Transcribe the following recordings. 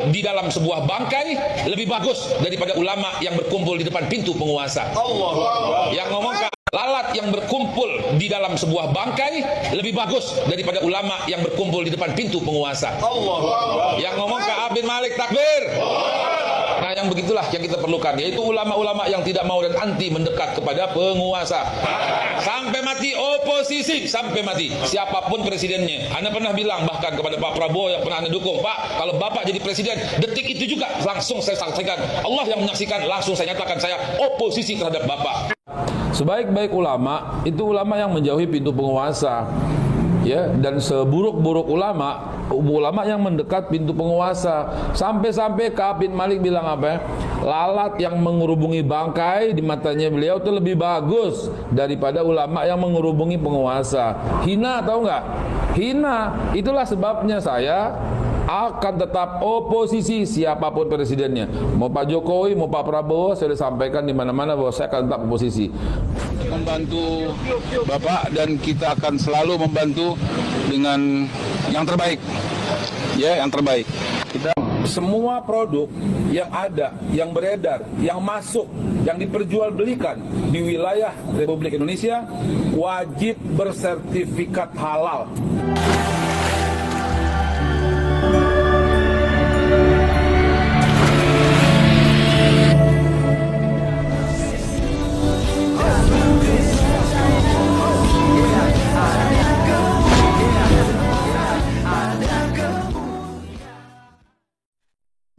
di dalam sebuah bangkai lebih bagus daripada ulama yang berkumpul di depan pintu penguasa. Yang ngomong lalat yang berkumpul di dalam sebuah bangkai lebih bagus daripada ulama yang berkumpul di depan pintu penguasa. Yang ngomong Ka'ab bin Malik, takbir. Nah, yang begitulah yang kita perlukan, yaitu ulama-ulama yang tidak mau dan anti mendekat kepada penguasa. Sampai mati oposisi, sampai mati. Siapapun presidennya. Anda pernah bilang bahkan kepada Pak Prabowo yang pernah Anda dukung, Pak, kalau Bapak jadi presiden, detik itu juga langsung saya saksikan. Allah yang menyaksikan, langsung saya nyatakan saya oposisi terhadap Bapak. Sebaik-baik ulama itu ulama yang menjauhi pintu penguasa. Ya, dan seburuk-buruk ulama yang mendekat pintu penguasa. Sampai-sampai Ka'ab bin Malik bilang apa ya? Lalat yang mengerubungi bangkai di matanya beliau itu lebih bagus daripada ulama yang mengerubungi penguasa. Hina, tahu nggak? Hina. Itulah sebabnya saya akan tetap oposisi siapapun presidennya. Mau Pak Jokowi, mau Pak Prabowo, saya sudah sampaikan di mana-mana bahwa saya akan tetap oposisi. Membantu Bapak dan kita akan selalu membantu dengan yang terbaik. Ya, yang terbaik. Kita semua produk yang ada, yang beredar, yang masuk, yang diperjualbelikan di wilayah Republik Indonesia wajib bersertifikat halal.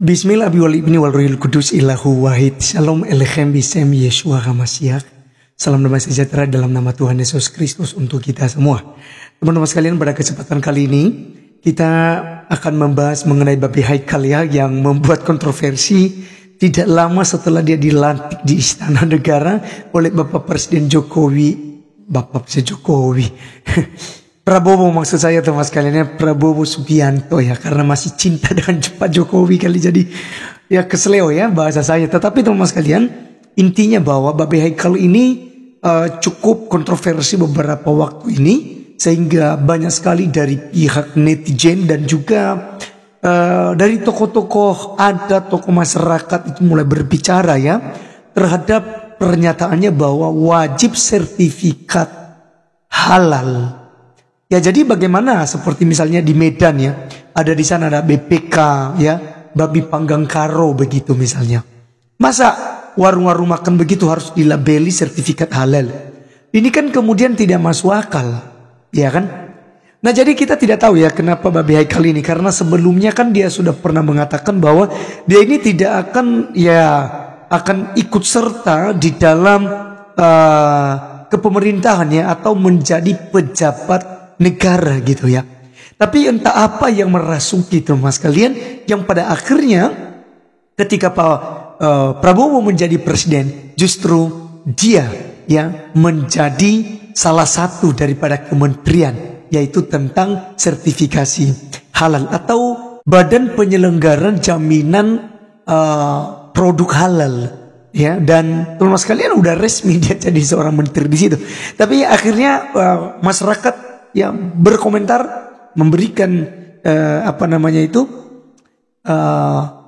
Bismillah biwalibni walruhil kudus ilahu wahid. Shalom elechem bisem Yeshua HaMashiach. Salam damai sejahtera dalam nama Tuhan Yesus Kristus untuk kita semua. Teman-teman sekalian, pada kesempatan kali ini kita akan membahas mengenai Babi Haikal ya, yang membuat kontroversi tidak lama setelah dia dilantik di Istana Negara oleh Bapak Presiden Jokowi. Prabowo maksud saya teman sekalian ya, Prabowo Subianto ya, karena masih cinta dengan Pak Jokowi kali, jadi ya kesleo ya bahasa saya. Tetapi teman sekalian, intinya bahwa Babi Haikal ini cukup kontroversi beberapa waktu ini, sehingga banyak sekali dari pihak netizen dan juga dari tokoh-tokoh adat, tokoh masyarakat itu mulai berbicara ya terhadap pernyataannya bahwa wajib sertifikat halal. Ya, jadi bagaimana seperti misalnya di Medan ya, ada di sana ada BPK ya, babi panggang karo begitu misalnya. Masa warung-warung makan begitu harus dilabeli sertifikat halal? Ini kan kemudian tidak masuk akal, ya kan? Nah, jadi kita tidak tahu ya kenapa Babi Haikal ini, karena sebelumnya kan dia sudah pernah mengatakan bahwa dia ini tidak akan ikut serta di dalam kepemerintahan ya, atau menjadi pejabat negara gitu ya. Tapi entah apa yang merasuki teman sekalian, yang pada akhirnya ketika Pak Prabowo menjadi presiden, justru dia ya menjadi salah satu daripada kementerian, yaitu tentang sertifikasi halal atau Badan Penyelenggaraan Jaminan Produk Halal ya. Dan teman sekalian udah resmi dia jadi seorang menteri di situ. Tapi akhirnya masyarakat yang berkomentar, memberikan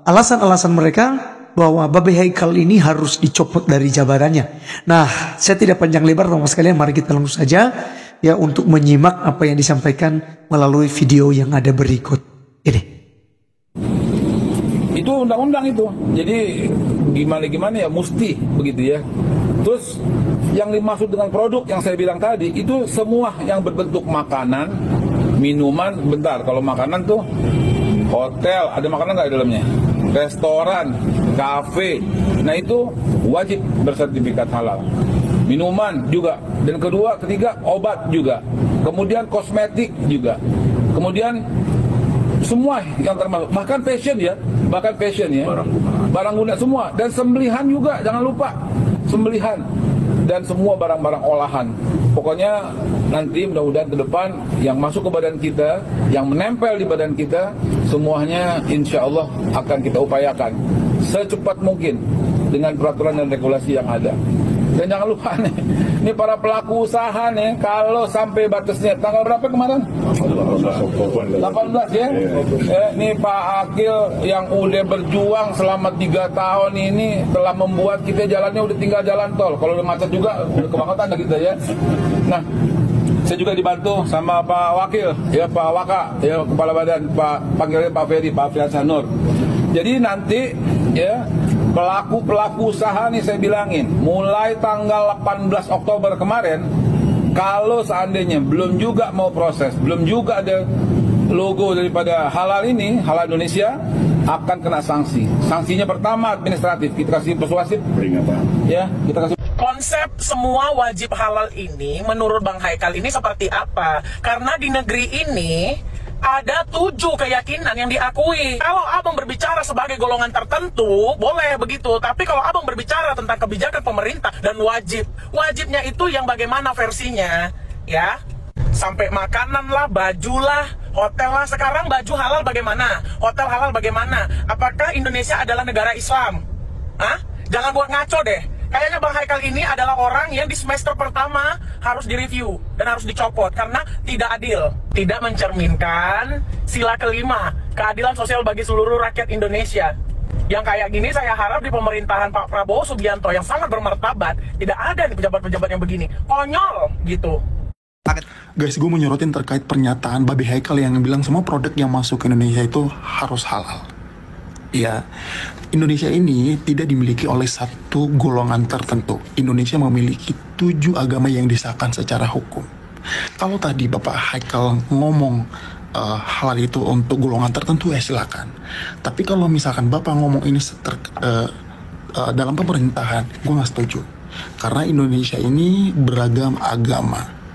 alasan-alasan mereka bahwa Babi Haikal ini harus dicopot dari jabatannya. Nah, saya tidak panjang lebar teman sekalian, mari kita langsung saja ya untuk menyimak apa yang disampaikan melalui video yang ada berikut ini. Itu undang-undang itu, jadi gimana ya, mesti begitu ya. Terus yang dimaksud dengan produk yang saya bilang tadi, itu semua yang berbentuk makanan, minuman. Bentar, kalau makanan tuh hotel, ada makanan nggak di dalamnya? Restoran, kafe, nah itu wajib bersertifikat halal. Minuman juga, dan kedua, ketiga obat juga, kemudian kosmetik juga, kemudian semua yang termasuk, bahkan fashion ya, barang guna semua, dan sembelihan juga, jangan lupa sembelihan, dan semua barang-barang olahan. Pokoknya nanti mudah-mudahan ke depan yang masuk ke badan kita, yang menempel di badan kita, semuanya insya Allah akan kita upayakan secepat mungkin dengan peraturan dan regulasi yang ada. Dan jangan lupa nih, ini para pelaku usaha nih, kalau sampai batasnya tanggal berapa kemarin? 18 ya. Ini Pak Akil yang udah berjuang selama 3 tahun ini telah membuat kita jalannya udah tinggal jalan tol. Kalau udah macet juga udah kebangetan kita ya. Nah, saya juga dibantu sama Pak Wakil, ya Pak Waka, ya Kepala Badan, panggilnya Pak Ferry, Pak Fiansanur. Jadi nanti ya pelaku usaha nih saya bilangin, mulai tanggal 18 Oktober kemarin, kalau seandainya belum juga mau proses, belum juga ada logo daripada halal ini, halal Indonesia, akan kena sanksi. Sanksinya pertama administratif, kita kasih persuasif, peringatan. Ya, kita kasih. Konsep semua wajib halal ini menurut Bang Haikal ini seperti apa? Karena di negeri ini ada 7 keyakinan yang diakui. Kalau abang berbicara sebagai golongan tertentu, boleh begitu. Tapi kalau abang berbicara tentang kebijakan pemerintah dan wajibnya itu yang bagaimana versinya, ya? Sampai makanan lah, baju lah, hotel lah. Sekarang baju halal bagaimana? Hotel halal bagaimana? Apakah Indonesia adalah negara Islam? Hah? Jangan buat ngaco deh. Kayaknya Bang Haikal ini adalah orang yang di semester pertama harus direview dan harus dicopot karena tidak adil. Tidak mencerminkan sila kelima, keadilan sosial bagi seluruh rakyat Indonesia. Yang kayak gini saya harap di pemerintahan Pak Prabowo Subianto yang sangat bermartabat, tidak ada nih pejabat-pejabat yang begini. Konyol gitu. Guys, gue mau nyorotin terkait pernyataan Babe Haikal yang bilang semua produk yang masuk ke Indonesia itu harus halal. Ya, Indonesia ini tidak dimiliki oleh satu golongan tertentu. Indonesia memiliki 7 agama yang disahkan secara hukum. Kalau tadi Bapak Haikal ngomong halal itu untuk golongan tertentu, ya silakan. Tapi kalau misalkan Bapak ngomong ini dalam pemerintahan, gue nggak setuju. Karena Indonesia ini beragam agama.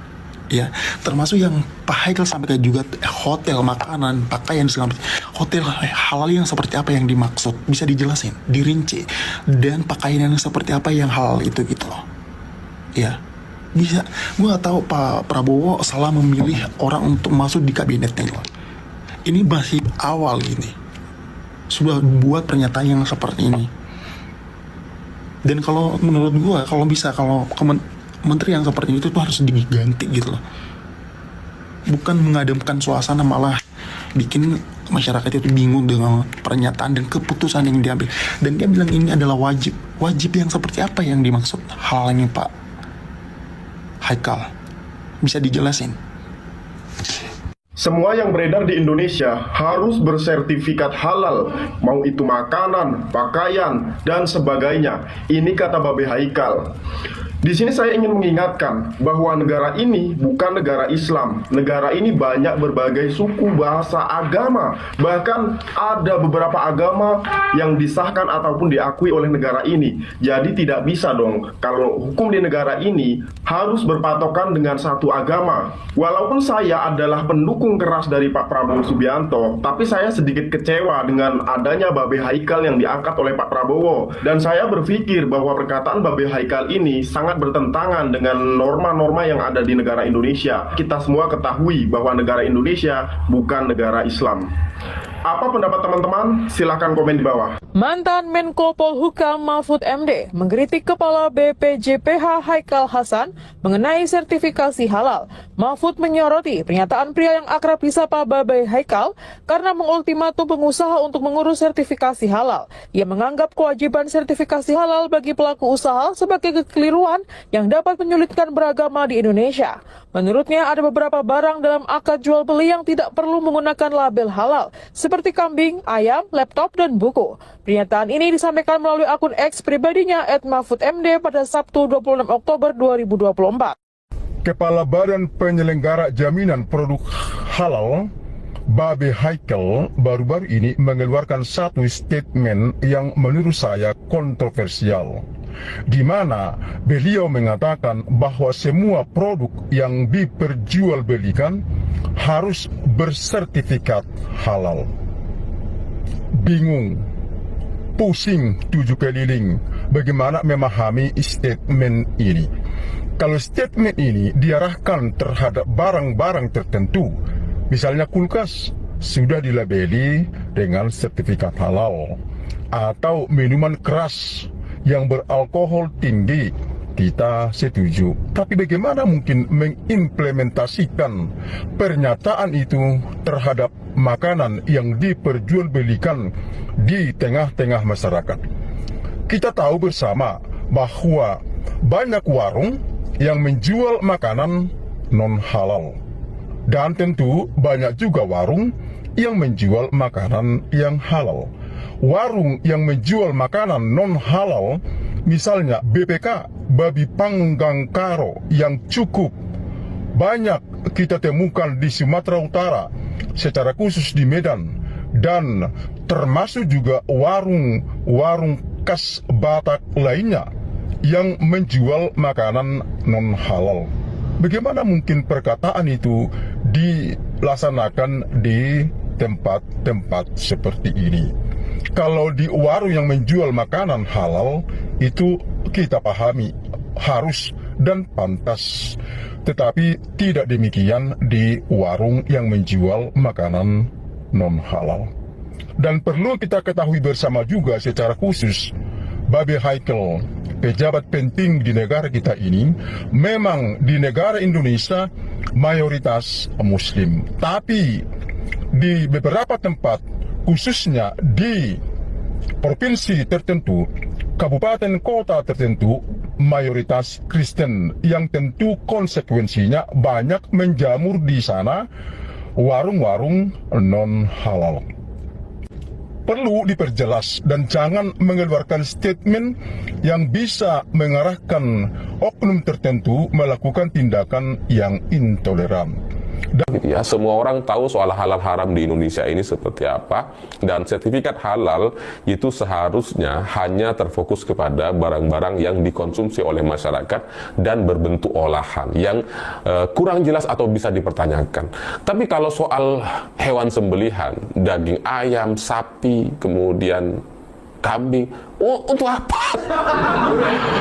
Ya, termasuk yang Pak Haikal sampaikan juga hotel, makanan, pakaian segala macam. Hotel halal yang seperti apa yang dimaksud, bisa dijelasin, dirinci, dan pakaian yang seperti apa yang halal itu gitu loh. Ya, bisa. Gue gak tahu Pak Prabowo salah memilih orang untuk masuk di kabinetnya loh. Ini masih awal ini, sudah buat pernyataan yang seperti ini. Dan kalau menurut gue, kalau menteri yang seperti itu tuh harus diganti gitu loh. Bukan mengademkan suasana, malah bikin masyarakat itu bingung dengan pernyataan dan keputusan yang diambil. Dan dia bilang ini adalah wajib. Wajib yang seperti apa yang dimaksud halalnya Pak Haikal? Bisa dijelasin? Semua yang beredar di Indonesia harus bersertifikat halal, mau itu makanan, pakaian, dan sebagainya. Ini kata Babe Haikal. Di sini saya ingin mengingatkan bahwa negara ini bukan negara Islam. Negara ini banyak berbagai suku, bahasa, agama. Bahkan ada beberapa agama yang disahkan ataupun diakui oleh negara ini. Jadi tidak bisa dong kalau hukum di negara ini harus berpatokan dengan satu agama. Walaupun saya adalah pendukung keras dari Pak Prabowo Subianto, tapi saya sedikit kecewa dengan adanya Babe Haikal yang diangkat oleh Pak Prabowo. Dan saya berpikir bahwa perkataan Babe Haikal ini sangat bertentangan dengan norma-norma yang ada di negara Indonesia. Kita semua ketahui bahwa negara Indonesia bukan negara Islam. Apa pendapat teman-teman? Silahkan komen di bawah. Mantan Menko Polhukam Mahfud MD mengkritik Kepala BPJPH Haikal Hasan mengenai sertifikasi halal. Mahfud menyoroti pernyataan pria yang akrab disapa Babe Haikal karena mengultimatum pengusaha untuk mengurus sertifikasi halal. Ia menganggap kewajiban sertifikasi halal bagi pelaku usaha sebagai kekeliruan yang dapat menyulitkan beragama di Indonesia. Menurutnya ada beberapa barang dalam akad jual beli yang tidak perlu menggunakan label halal, seperti kambing, ayam, laptop, dan buku. Pernyataan ini disampaikan melalui akun X pribadinya @mahfudmd pada Sabtu 26 Oktober 2024. Kepala Badan Penyelenggara Jaminan Produk Halal, Babe Haikal, baru-baru ini mengeluarkan satu statement yang menurut saya kontroversial, di mana beliau mengatakan bahwa semua produk yang diperjualbelikan harus bersertifikat halal. Bingung, pusing 7 keliling bagaimana memahami statement ini. Kalau statement ini diarahkan terhadap barang-barang tertentu, misalnya kulkas sudah dilabeli dengan sertifikat halal, atau minuman keras yang beralkohol tinggi kita setuju. Tapi bagaimana mungkin mengimplementasikan pernyataan itu terhadap makanan yang diperjualbelikan di tengah-tengah masyarakat? Kita tahu bersama bahwa banyak warung yang menjual makanan non-halal. Dan tentu banyak juga warung yang menjual makanan yang halal. Warung yang menjual makanan non-halal, misalnya BPK, babi panggang karo, yang cukup banyak kita temukan di Sumatera Utara, secara khusus di Medan, dan termasuk juga warung-warung khas Batak lainnya yang menjual makanan non-halal. Bagaimana mungkin perkataan itu dilaksanakan di tempat-tempat seperti ini? Kalau di warung yang menjual makanan halal, itu kita pahami harus dan pantas. Tetapi tidak demikian di warung yang menjual makanan non-halal. Dan perlu kita ketahui bersama juga secara khusus, Babe Haikal, pejabat penting di negara kita ini, memang di negara Indonesia mayoritas Muslim. Tapi di beberapa tempat, khususnya di provinsi tertentu, kabupaten kota tertentu, mayoritas Kristen, yang tentu konsekuensinya banyak menjamur di sana warung-warung non-halal. Perlu diperjelas dan jangan mengeluarkan statement yang bisa mengarahkan oknum tertentu melakukan tindakan yang intoleran. Ya, semua orang tahu soal halal haram di Indonesia ini seperti apa, dan sertifikat halal itu seharusnya hanya terfokus kepada barang-barang yang dikonsumsi oleh masyarakat dan berbentuk olahan yang kurang jelas atau bisa dipertanyakan. Tapi kalau soal hewan sembelihan, daging ayam, sapi, kemudian kambing, untuk apa?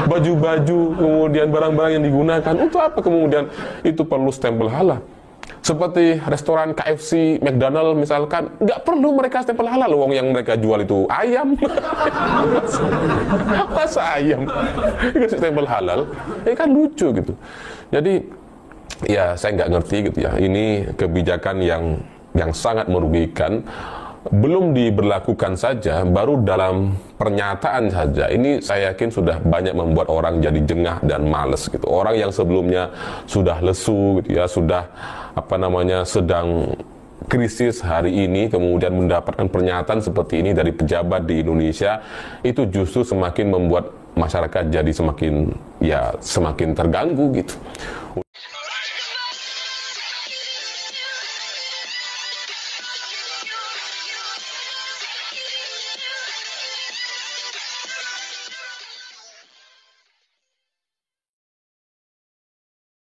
Baju-baju, kemudian barang-barang yang digunakan, untuk apa kemudian itu perlu stempel halal? Seperti restoran KFC, McDonald misalkan, nggak perlu mereka stempel halal, wong yang mereka jual itu ayam. Masa ayam dikasih stempel halal? Kan lucu gitu. Jadi ya saya nggak ngerti gitu ya. Ini kebijakan yang sangat merugikan. Belum diberlakukan saja, baru dalam pernyataan saja, ini saya yakin sudah banyak membuat orang jadi jengah dan males gitu. Orang yang sebelumnya sudah lesu gitu ya, sudah sedang krisis hari ini, kemudian mendapatkan pernyataan seperti ini dari pejabat di Indonesia, itu justru semakin membuat masyarakat jadi semakin terganggu gitu.